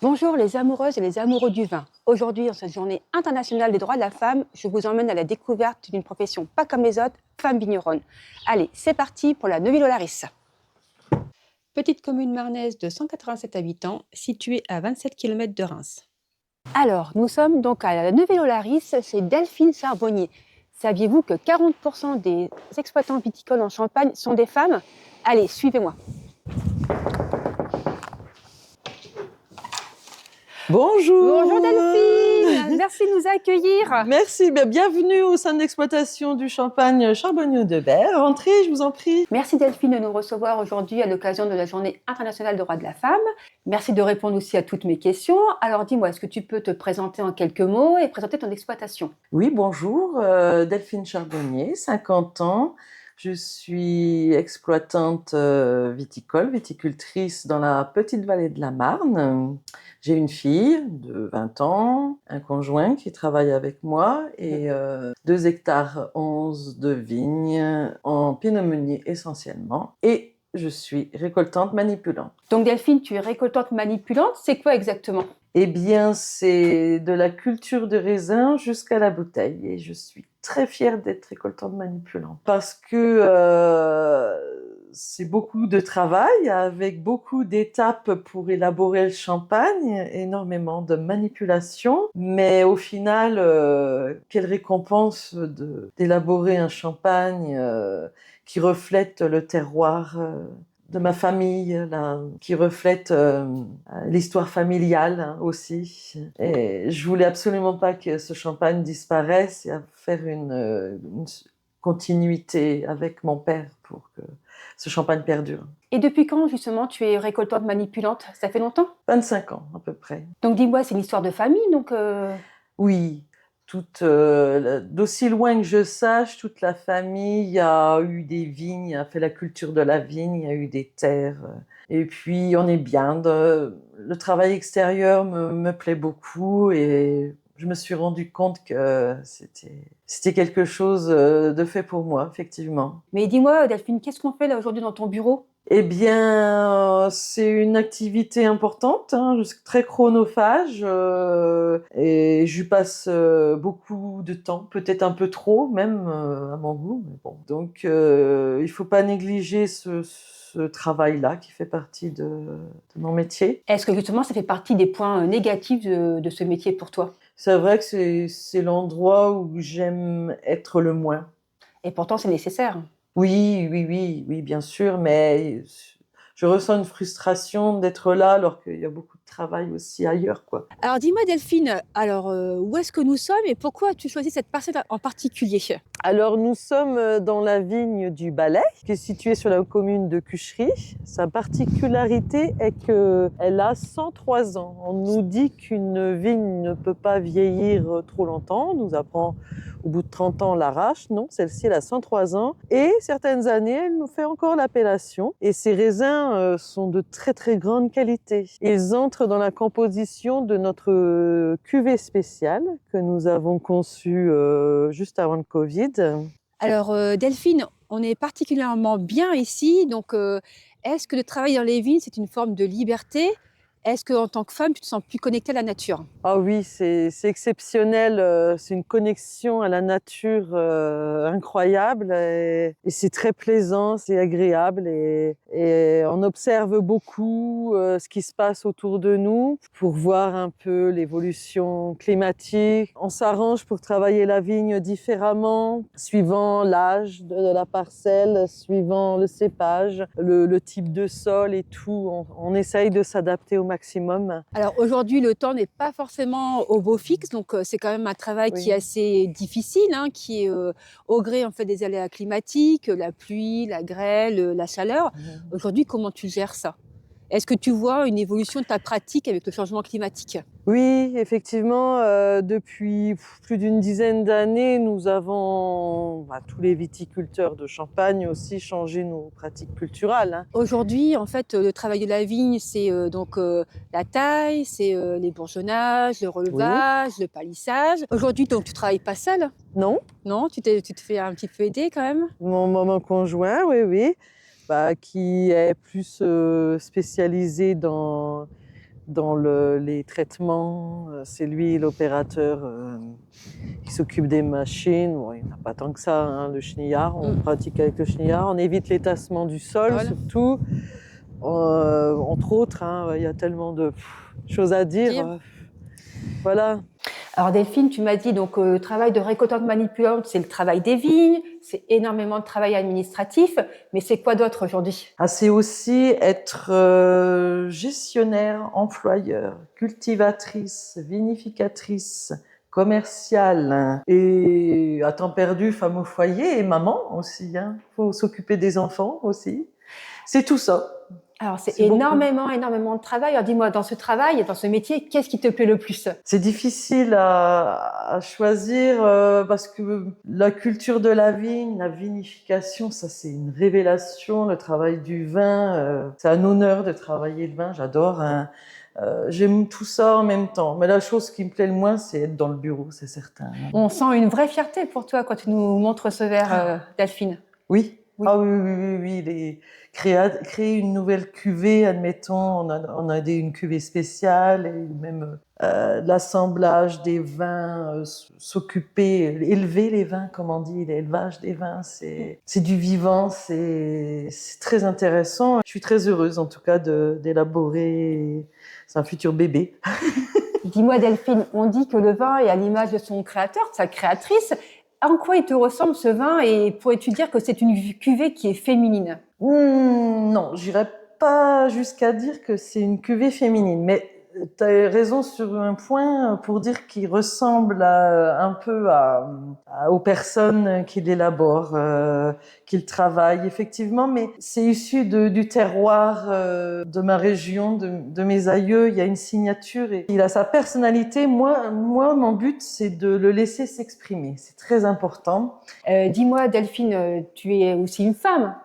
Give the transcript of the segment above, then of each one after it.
Bonjour les amoureuses et les amoureux du vin. Aujourd'hui, en cette journée internationale des droits de la femme, je vous emmène à la découverte d'une profession pas comme les autres, femme vigneronne. Allez, c'est parti pour la Neuville-aux-Larisse. Petite commune marnaise de 187 habitants, située à 27 km de Reims. Alors, nous sommes donc à la Neuville-aux-Larisse, chez Delphine Charbonnier. Saviez-vous que 40% des exploitants viticoles en Champagne sont des femmes? Allez, suivez-moi. Bonjour. Bonjour Delphine, merci de nous accueillir. Merci, bienvenue au sein de l'exploitation du champagne Charbonnier-de-Berre. Entrez, je vous en prie. Merci Delphine de nous recevoir aujourd'hui à l'occasion de la Journée internationale des droits de la femme. Merci de répondre aussi à toutes mes questions. Alors dis-moi, est-ce que tu peux te présenter en quelques mots et présenter ton exploitation? Oui, bonjour, Delphine Charbonnier, 50 ans. Je suis exploitante viticole, viticultrice dans la petite vallée de la Marne. J'ai une fille de 20 ans, un conjoint qui travaille avec moi et 2 hectares 11 de vignes en pinot meunier essentiellement. Et je suis récoltante manipulante. Donc Delphine, tu es récoltante manipulante, c'est quoi exactement? Eh bien, c'est de la culture de raisin jusqu'à la bouteille. Et je suis très fière d'être récoltante manipulante. Parce que c'est beaucoup de travail, avec beaucoup d'étapes pour élaborer le champagne, énormément de manipulation. Mais au final, quelle récompense d'élaborer un champagne qui reflète le terroir de ma famille, là, qui reflète l'histoire familiale aussi. Et je voulais absolument pas que ce champagne disparaisse et à faire une continuité avec mon père pour que ce champagne perdure. Et depuis quand justement tu es récoltante manipulante? Ça fait longtemps? 25 ans à peu près. Donc dis-moi, c'est une histoire de famille, donc Oui, d'aussi loin que je sache, toute la famille a eu des vignes, a fait la culture de la vigne, il y a eu des terres. Et puis on est bien. Le travail extérieur me plaît beaucoup et je me suis rendu compte que c'était quelque chose de fait pour moi, effectivement. Mais dis-moi Delphine, qu'est-ce qu'on fait là aujourd'hui dans ton bureau? Eh bien, c'est une activité importante, hein, très chronophage, et je passe beaucoup de temps, peut-être un peu trop même à mon goût. Mais bon. Donc, il faut pas négliger ce travail-là qui fait partie de mon métier. Est-ce que justement ça fait partie des points négatifs de ce métier pour toi? C'est vrai que c'est l'endroit où j'aime être le moins. Et pourtant c'est nécessaire. Oui, bien sûr, mais je ressens une frustration d'être là alors qu'il y a beaucoup de travail aussi ailleurs, quoi. Alors dis-moi Delphine, où est-ce que nous sommes et pourquoi as-tu choisi cette parcelle en particulier? Alors nous sommes dans la vigne du Balai, qui est située sur la commune de Cuchery. Sa particularité est qu'elle a 103 ans. On nous dit qu'une vigne ne peut pas vieillir trop longtemps. On nous apprend au bout de 30 ans on l'arrache. Non, celle-ci elle a 103 ans. Et certaines années, elle nous fait encore l'appellation. Et ces raisins sont de très très grande qualité. Ils entrent dans la composition de notre cuvée spéciale que nous avons conçue juste avant le Covid. Alors Delphine, on est particulièrement bien ici, donc est-ce que de travailler dans les vignes, c'est une forme de liberté? Est-ce qu'en tant que femme, tu te sens plus connectée à la nature? Ah oui, c'est exceptionnel, c'est une connexion à la nature incroyable et c'est très plaisant, c'est agréable et on observe beaucoup ce qui se passe autour de nous pour voir un peu l'évolution climatique. On s'arrange pour travailler la vigne différemment, suivant l'âge de la parcelle, suivant le cépage, le type de sol et tout. On essaye de s'adapter au maximum. Alors aujourd'hui, le temps n'est pas forcément au beau fixe, donc c'est quand même un travail Oui. qui est assez difficile, hein, qui est au gré en fait des aléas climatiques, la pluie, la grêle, la chaleur. Aujourd'hui, comment tu gères ça? Est-ce que tu vois une évolution de ta pratique avec le changement climatique? Oui, effectivement, depuis plus d'une dizaine d'années, nous avons, tous les viticulteurs de Champagne aussi, changé nos pratiques culturales, hein. Aujourd'hui, en fait, le travail de la vigne, c'est la taille, c'est les bourgeonnages, le relevage, le palissage. Aujourd'hui, donc, tu travailles pas seule? Non, Non, tu te fais un petit peu aider quand même? mon conjoint, oui, qui est plus spécialisé dans dans les traitements. C'est lui l'opérateur qui s'occupe des machines. Bon, il n'y en a pas tant que ça, hein, le chenillard. On pratique avec le chenillard. On évite l'étassement du sol, Voilà. surtout. Entre autres, hein, il y a tellement de choses à dire. Voilà. Alors Delphine, tu m'as dit donc le travail de récoltante manipulante, c'est le travail des vignes, c'est énormément de travail administratif, mais c'est quoi d'autre aujourd'hui? C'est aussi être gestionnaire, employeur, cultivatrice, vinificatrice, commerciale et à temps perdu, femme au foyer et maman aussi. Hein. Faut s'occuper des enfants aussi. C'est tout ça. Alors c'est énormément de travail. Alors dis-moi, dans ce travail, dans ce métier, qu'est-ce qui te plaît le plus? C'est difficile à choisir parce que la culture de la vigne, la vinification, ça c'est une révélation. Le travail du vin, c'est un honneur de travailler le vin. J'adore. Hein. J'aime tout ça en même temps. Mais la chose qui me plaît le moins, c'est être dans le bureau, c'est certain. On sent une vraie fierté pour toi quand tu nous montres ce verre, Delphine. Oui. Oui. Ah oui. Créer une nouvelle cuvée, admettons, on a une cuvée spéciale et même l'assemblage des vins, s'occuper, élever les vins, comme on dit, l'élevage des vins, c'est du vivant, c'est très intéressant. Je suis très heureuse en tout cas d'élaborer, c'est un futur bébé. Dis-moi Delphine, on dit que le vin est à l'image de son créateur, de sa créatrice. En quoi il te ressemble ce vin et pourrais-tu dire que c'est une cuvée qui est féminine? Non, j'irais pas jusqu'à dire que c'est une cuvée féminine, mais tu as raison sur un point pour dire qu'il ressemble un peu aux personnes qui l'élaborent, qui le travaillent, effectivement, mais c'est issu du terroir de ma région, de mes aïeux. Il y a une signature et il a sa personnalité. Moi, mon but, c'est de le laisser s'exprimer. C'est très important. Dis-moi, Delphine, tu es aussi une femme.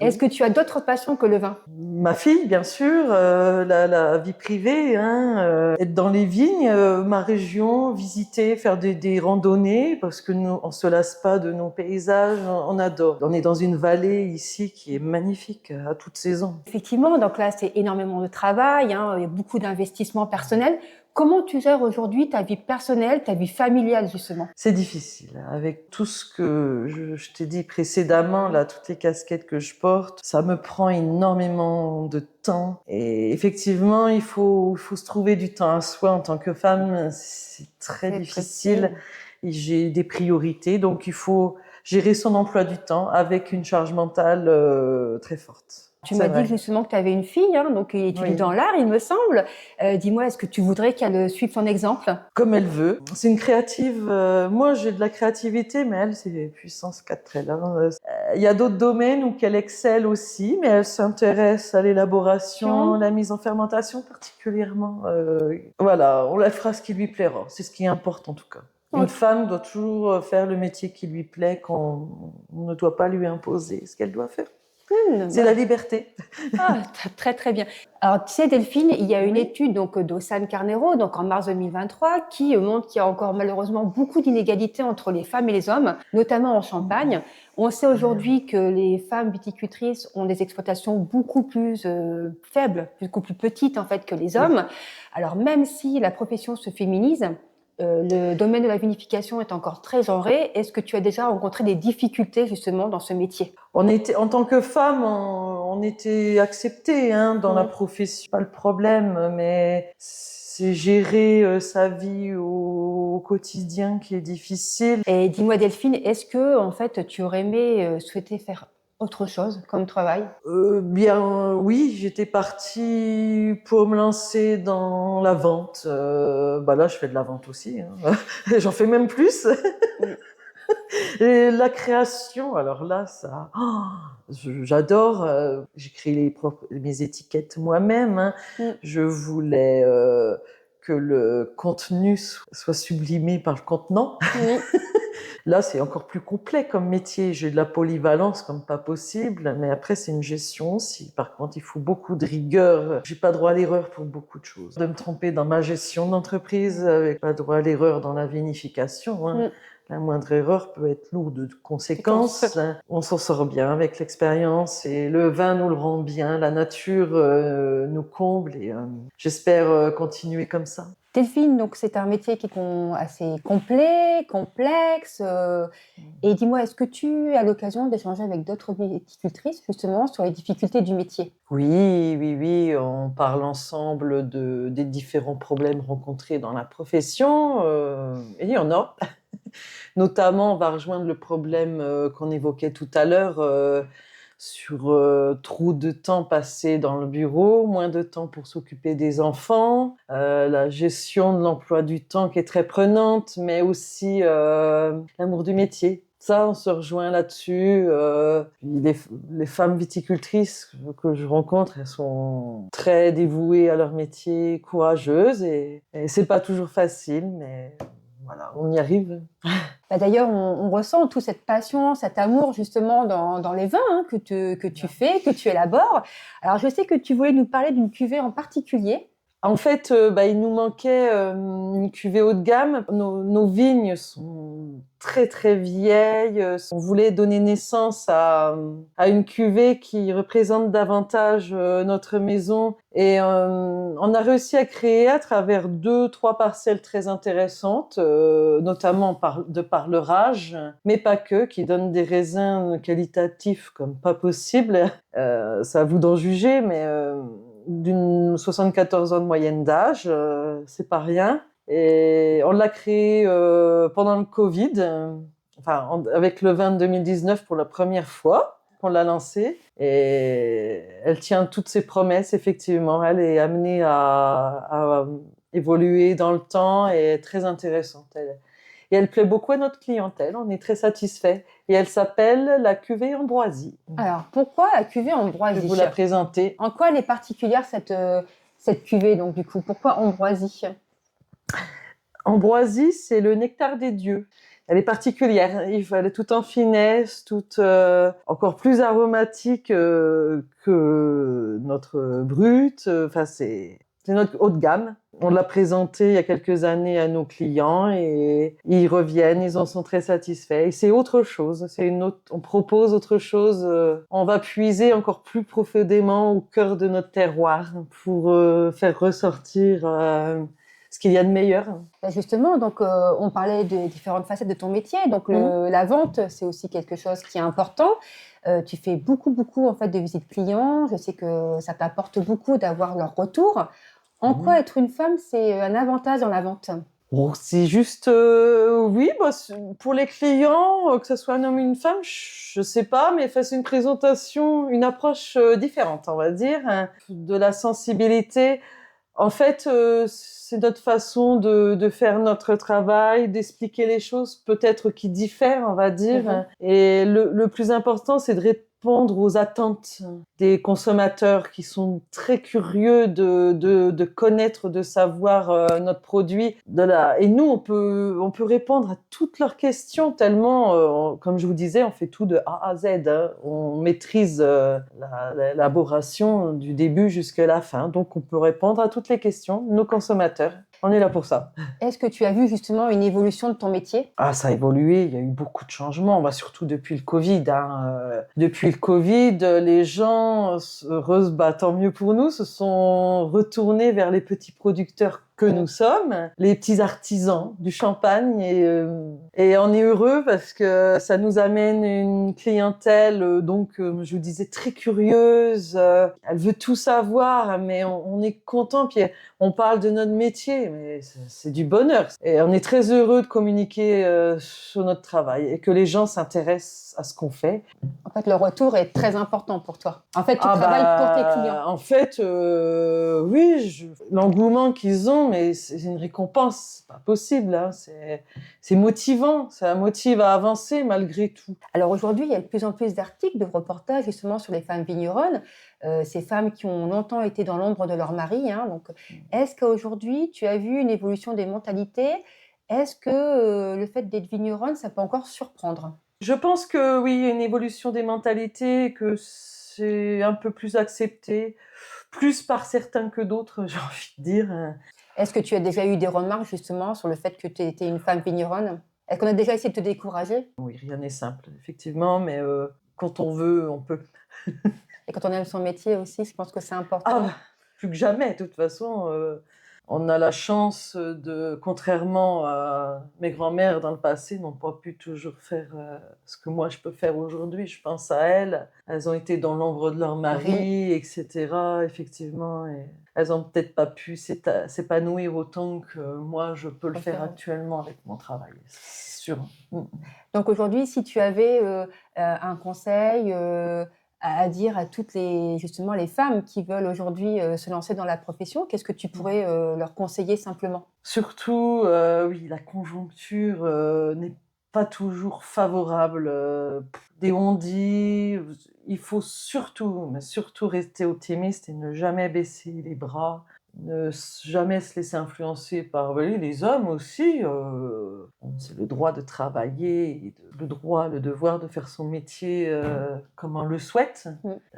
Est-ce que tu as d'autres passions que le vin? Ma fille, bien sûr, la vie privée, hein, être dans les vignes, ma région, visiter, faire des randonnées, parce que nous, on se lasse pas de nos paysages, on adore. On est dans une vallée ici qui est magnifique à toutes saisons. Effectivement, donc là, c'est énormément de travail, hein, il y a beaucoup d'investissements personnels. Comment tu gères aujourd'hui ta vie personnelle, ta vie familiale, justement? C'est difficile. Avec tout ce que je t'ai dit précédemment, là, toutes les casquettes que je porte, ça me prend énormément de temps. Et effectivement, il faut se trouver du temps à soi en tant que femme. C'est très difficile. Et j'ai des priorités, donc il faut gérer son emploi du temps avec une charge mentale très forte. Tu m'as dit justement que tu avais une fille, hein, donc qui étudie dans l'art, il me semble. Dis-moi, est-ce que tu voudrais qu'elle suive ton exemple? Comme elle veut. C'est une créative. Moi, j'ai de la créativité, mais elle, c'est puissance 4 traits. Il y a d'autres domaines où elle excelle aussi, mais elle s'intéresse à l'élaboration, la mise en fermentation particulièrement. Voilà, on la fera ce qui lui plaira. C'est ce qui importe en tout cas. Une femme doit toujours faire le métier qui lui plaît, qu'on ne doit pas lui imposer ce qu'elle doit faire. C'est la liberté. Très très bien. Alors tu sais Delphine, il y a une étude donc d'Ossane Carneiro, donc en mars 2023, qui montre qu'il y a encore malheureusement beaucoup d'inégalités entre les femmes et les hommes, notamment en Champagne. On sait aujourd'hui que les femmes viticultrices ont des exploitations beaucoup plus faibles, beaucoup plus petites en fait que les hommes. Alors même si la profession se féminise, le domaine de la vinification est encore très genré. Est-ce que tu as déjà rencontré des difficultés justement dans ce métier? En tant que femme, on était acceptées dans la profession. Pas le problème, mais c'est gérer sa vie au quotidien qui est difficile. Et dis-moi Delphine, est-ce que en fait tu aurais aimé souhaiter faire autre chose comme travail? Bien oui, j'étais partie pour me lancer dans la vente. Là, je fais de la vente aussi. Hein. J'en fais même plus. Et la création, alors là, ça, j'adore. J'écris mes étiquettes moi-même. Hein. Je voulais que le contenu soit sublimé par le contenant. Là, c'est encore plus complet comme métier. J'ai de la polyvalence comme pas possible, mais après, c'est une gestion aussi. Par contre, il faut beaucoup de rigueur. J'ai pas droit à l'erreur pour beaucoup de choses. De me tromper dans ma gestion d'entreprise, avec pas droit à l'erreur dans la vinification. Hein. La moindre erreur peut être lourde de conséquences. On s'en sort bien avec l'expérience et le vin nous le rend bien, la nature nous comble et j'espère continuer comme ça. Delphine, donc c'est un métier qui est assez complet, complexe. Et dis-moi, est-ce que tu as l'occasion d'échanger avec d'autres viticultrices justement sur les difficultés du métier? Oui, on parle ensemble des différents problèmes rencontrés dans la profession. Et il y en a. Notamment, on va rejoindre le problème qu'on évoquait tout à l'heure sur trop de temps passé dans le bureau, moins de temps pour s'occuper des enfants, la gestion de l'emploi du temps qui est très prenante, mais aussi l'amour du métier. Ça, on se rejoint là-dessus. Les femmes viticultrices que je rencontre, elles sont très dévouées à leur métier, courageuses, et c'est pas toujours facile, mais voilà, on y arrive. Bah d'ailleurs, on ressent toute cette passion, cet amour justement dans les vins hein, que tu fais, que tu élabores. Alors, je sais que tu voulais nous parler d'une cuvée en particulier. En fait, il nous manquait une cuvée haut de gamme. Nos vignes sont très très vieilles. On voulait donner naissance à une cuvée qui représente davantage notre maison. Et on a réussi à créer à travers 2-3 parcelles très intéressantes, notamment de par leur âge, mais pas que, qui donnent des raisins qualitatifs comme pas possible. C'est à vous d'en juger, mais d'une 74 ans de moyenne d'âge, c'est pas rien. Et on l'a créé pendant le Covid, avec le vin de 2019 pour la première fois qu'on l'a lancé. Et elle tient toutes ses promesses, effectivement. Elle est amenée à évoluer dans le temps et est très intéressante. Et elle plaît beaucoup à notre clientèle, on est très satisfaits. Et elle s'appelle la cuvée Ambroisie. Alors, pourquoi la cuvée Je Ambroisie? vais vous la présenter. En quoi elle est particulière cette cuvée, donc du coup? Pourquoi Ambroisie? Ambroisie, c'est le nectar des dieux. Elle est particulière, elle est toute en finesse, toute encore plus aromatique que notre brut. Enfin, c'est notre haut de gamme. On l'a présenté il y a quelques années à nos clients et ils reviennent, ils en sont très satisfaits. Et c'est autre chose, on propose autre chose. On va puiser encore plus profondément au cœur de notre terroir pour faire ressortir ce qu'il y a de meilleur. Justement, donc on parlait des différentes facettes de ton métier. Donc la vente, c'est aussi quelque chose qui est important. Tu fais beaucoup en fait de visites clients. Je sais que ça t'apporte beaucoup d'avoir leur retour. En quoi être une femme, c'est un avantage dans la vente? Bon, c'est juste, oui, pour les clients, que ce soit un homme ou une femme, je sais pas, mais c'est une présentation, une approche différente, on va dire, hein, de la sensibilité. En fait, c'est notre façon de faire notre travail, d'expliquer les choses peut-être qui diffèrent, on va dire. Et le plus important, c'est de répondre aux attentes des consommateurs qui sont très curieux de connaître, de savoir notre produit. Et nous, on peut répondre à toutes leurs questions tellement, comme je vous disais, on fait tout de A à Z. Hein. On maîtrise l'élaboration du début jusqu'à la fin. Donc, on peut répondre à toutes les questions, nos consommateurs. On est là pour ça. Est-ce que tu as vu justement une évolution de ton métier? Ah, ça a évolué, il y a eu beaucoup de changements, surtout depuis le Covid. Depuis le Covid, les gens, heureuses, tant mieux pour nous, se sont retournés vers les petits producteurs que nous sommes, les petits artisans du champagne. Et on est heureux parce que ça nous amène une clientèle, je vous disais, très curieuse. Elle veut tout savoir, mais on est content. Puis on parle de notre métier, mais c'est du bonheur. Et on est très heureux de communiquer sur notre travail et que les gens s'intéressent à ce qu'on fait. En fait, le retour est très important pour toi. En fait, tu travailles pour tes clients. En fait, oui, l'engouement qu'ils ont, mais c'est une récompense, c'est pas possible. Hein. C'est motivant, ça motive à avancer malgré tout. Alors aujourd'hui, il y a de plus en plus d'articles, de reportages justement sur les femmes vigneronnes, ces femmes qui ont longtemps été dans l'ombre de leur mari. Hein. Donc, est-ce qu'aujourd'hui, tu as vu une évolution des mentalités? Est-ce que le fait d'être vigneronne, ça peut encore surprendre? Je pense que oui, il y a une évolution des mentalités, que c'est un peu plus accepté, plus par certains que d'autres, j'ai envie de dire. Est-ce que tu as déjà eu des remarques justement sur le fait que tu étais une femme vigneronne? Est-ce qu'on a déjà essayé de te décourager? Oui, rien n'est simple, effectivement, mais quand on veut, on peut. Et quand on aime son métier aussi, je pense que c'est Ah, important. bah, plus que jamais, de toute façon. On a la chance contrairement à mes grands-mères dans le passé, n'ont pas pu toujours faire ce que moi je peux faire aujourd'hui. Je pense à elles. Elles ont été dans l'ombre de leur mari, etc. Effectivement, et elles ont peut-être pas pu s'épanouir autant que moi je peux le faire actuellement avec mon travail. C'est sûr. Donc aujourd'hui, si tu avais un conseil à dire à toutes justement les femmes qui veulent aujourd'hui se lancer dans la profession, qu'est-ce que tu pourrais leur conseiller simplement? Surtout, oui, la conjoncture n'est pas toujours favorable. Des on-dit, il faut surtout, mais surtout rester optimiste et ne jamais baisser les bras, ne jamais se laisser influencer par oui, les hommes aussi. C'est le droit de travailler, et le droit, le devoir de faire son métier comme on le souhaite.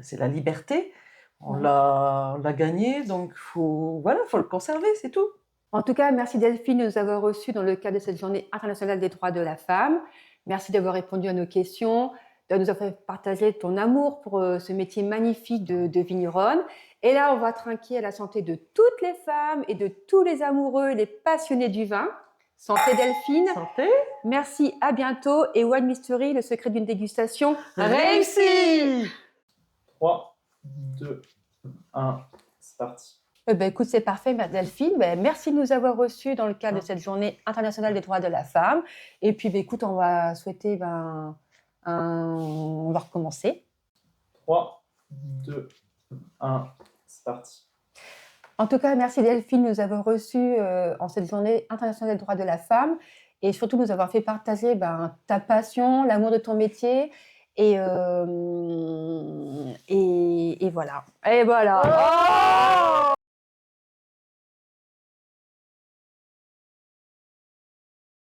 C'est la liberté. On l'a gagné, donc faut le conserver, c'est tout. En tout cas, merci Delphine de nous avoir reçus dans le cadre de cette journée internationale des droits de la femme. Merci d'avoir répondu à nos questions, de nous avoir partagé ton amour pour ce métier magnifique de vigneronne. Et là, on va trinquer à la santé de toutes les femmes et de tous les amoureux et les passionnés du vin. Santé Delphine. Santé. Merci, à bientôt. Et Wine Mystery, le secret d'une dégustation réussie. 3, 2, 1, c'est parti. Écoute, c'est parfait, Delphine. Merci de nous avoir reçus dans le cadre de cette journée internationale des droits de la femme. Et puis, écoute, on va souhaiter, on va recommencer. 3, 2, 1, c'est parti. En tout cas, merci Delphine de nous avoir reçus en cette journée internationale des droits de la femme et surtout de nous avoir fait partager ta passion, l'amour de ton métier et voilà. Et voilà. Oh